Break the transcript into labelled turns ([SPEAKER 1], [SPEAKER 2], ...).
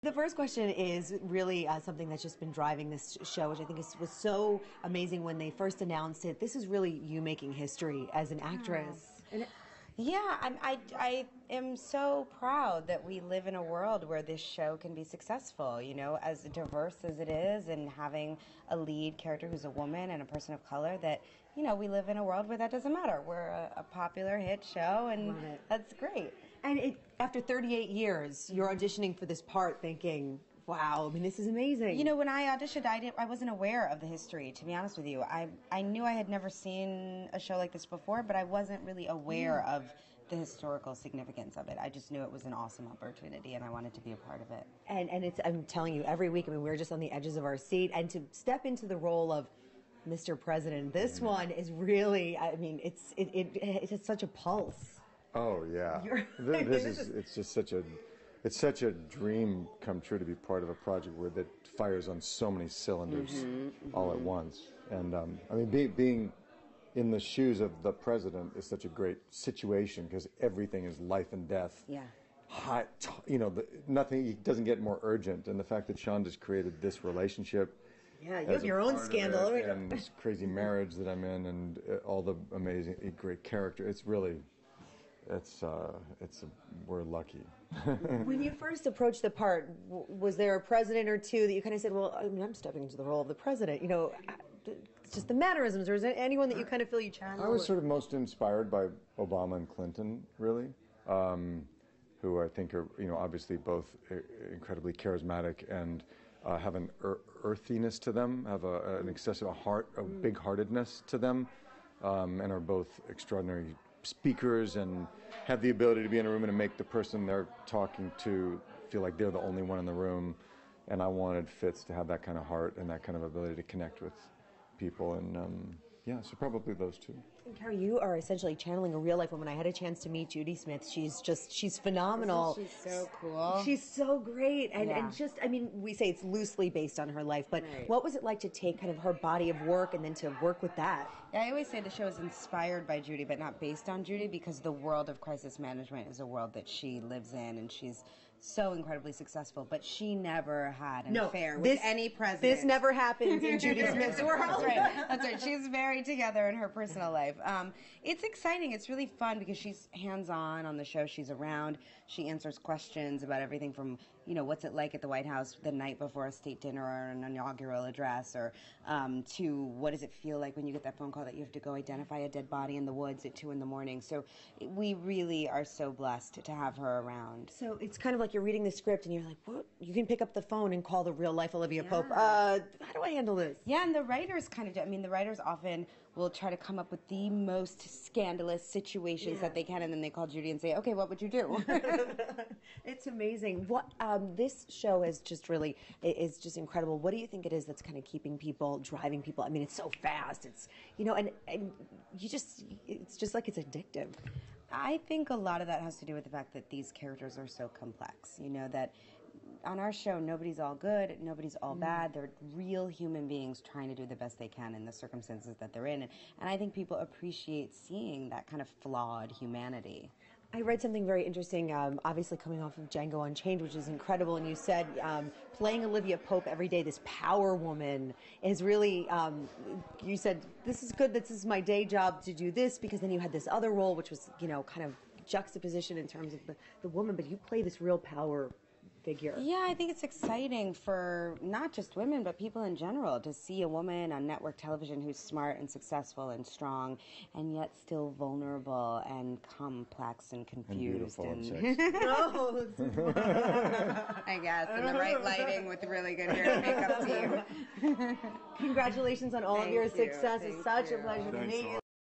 [SPEAKER 1] The first question is really something that's just been driving this show, which I think was so amazing when they first announced it. This is really you making history as an actress.
[SPEAKER 2] Yeah, I am so proud that we live in a world where this show can be successful, you know, as diverse as it is, and having a lead character who's a woman and a person of color, that, you know, we live in a world where that doesn't matter. We're a popular hit show, and that's great.
[SPEAKER 1] And after 38 years, you're auditioning for this part thinking, wow, I mean, this is amazing.
[SPEAKER 2] You know, when I auditioned, I wasn't aware of the history, to be honest with you. I knew I had never seen a show like this before, but I wasn't really aware of the historical significance of it. I just knew it was an awesome opportunity, and I wanted to be a part of it.
[SPEAKER 1] And it's, I'm telling you, every week, I mean, we're just on the edges of our seat, and to step into the role of Mr. President, this one is really, I mean, it has such a pulse.
[SPEAKER 3] Oh, yeah. It's just such a dream come true to be part of a project where that fires on so many cylinders all at once. And I mean, being in the shoes of the president is such a great situation because everything is life and death.
[SPEAKER 2] Yeah.
[SPEAKER 3] Hot, you know, nothing doesn't get more urgent. And the fact that Sean just created this relationship.
[SPEAKER 1] Yeah, you have your own scandal.
[SPEAKER 3] And this crazy marriage that I'm in, and all the amazing, great character. It's really. We're lucky.
[SPEAKER 1] When you first approached the part, was there a president or two that you kind of said, well, I mean, I'm stepping into the role of the president, you know, just the mannerisms, or is there anyone that you kind of feel you channel?
[SPEAKER 3] I was sort of most inspired by Obama and Clinton, really, who I think are, you know, obviously both incredibly charismatic and have an earthiness to them, have an excessive heart, a big-heartedness to them, and are both extraordinary speakers and have the ability to be in a room and to make the person they're talking to feel like they're the only one in the room. And I wanted Fitz to have that kind of heart and that kind of ability to connect with people. And yeah, so probably those two.
[SPEAKER 1] And Kerry, you are essentially channeling a real life woman. I had a chance to meet Judy Smith. She's phenomenal.
[SPEAKER 2] She's so cool.
[SPEAKER 1] She's so great. And just, I mean, we say it's loosely based on her life, but what was it like to take kind of her body of work and then to work with that?
[SPEAKER 2] Yeah, I always say the show is inspired by Judy, but not based on Judy, because the world of crisis management is a world that she lives in, and she's so incredibly successful, but she never had an affair with any president.
[SPEAKER 1] This never happens in Judy Smith's world.
[SPEAKER 2] That's right. That's right. She's very together in her personal life. It's exciting. It's really fun because she's hands-on on the show. She's around. She answers questions about everything from, you know, what's it like at the White House the night before a state dinner or an inaugural address, or to what does it feel like when you get that phone call that you have to go identify a dead body in the woods at 2 in.the morning. So we really are so blessed to have her around.
[SPEAKER 1] So it's kind of like you're reading the script and you're like, what? You can pick up the phone and call the real life Olivia Pope. How do I handle this?
[SPEAKER 2] Yeah, and the writers kind of do. I mean, the writers often will try to come up with the most scandalous situations that they can, and then they call Judy and say, okay, what would you do?
[SPEAKER 1] It's amazing. What this show is just really, is just incredible. What do you think it is that's kind of keeping people, driving people? I mean, it's so fast. It's, you know, and you just, it's just like it's addictive.
[SPEAKER 2] I think a lot of that has to do with the fact that these characters are so complex. You know, that on our show, nobody's all good, nobody's all bad. They're real human beings trying to do the best they can in the circumstances that they're in. And I think people appreciate seeing that kind of flawed humanity.
[SPEAKER 1] I read something very interesting, obviously coming off of Django Unchained, which is incredible, and you said playing Olivia Pope every day, this power woman, is really, you said, this is good, this is my day job to do this, because then you had this other role, which was, you know, kind of juxtaposition in terms of the woman, but you play this real power figure.
[SPEAKER 2] Yeah, I think it's exciting for not just women, but people in general, to see a woman on network television who's smart and successful and strong, and yet still vulnerable and complex and confused.
[SPEAKER 3] And beautiful and
[SPEAKER 2] I guess, and the right lighting with really good hair and makeup team.
[SPEAKER 1] Congratulations on all of your success. It's such a pleasure to meet you.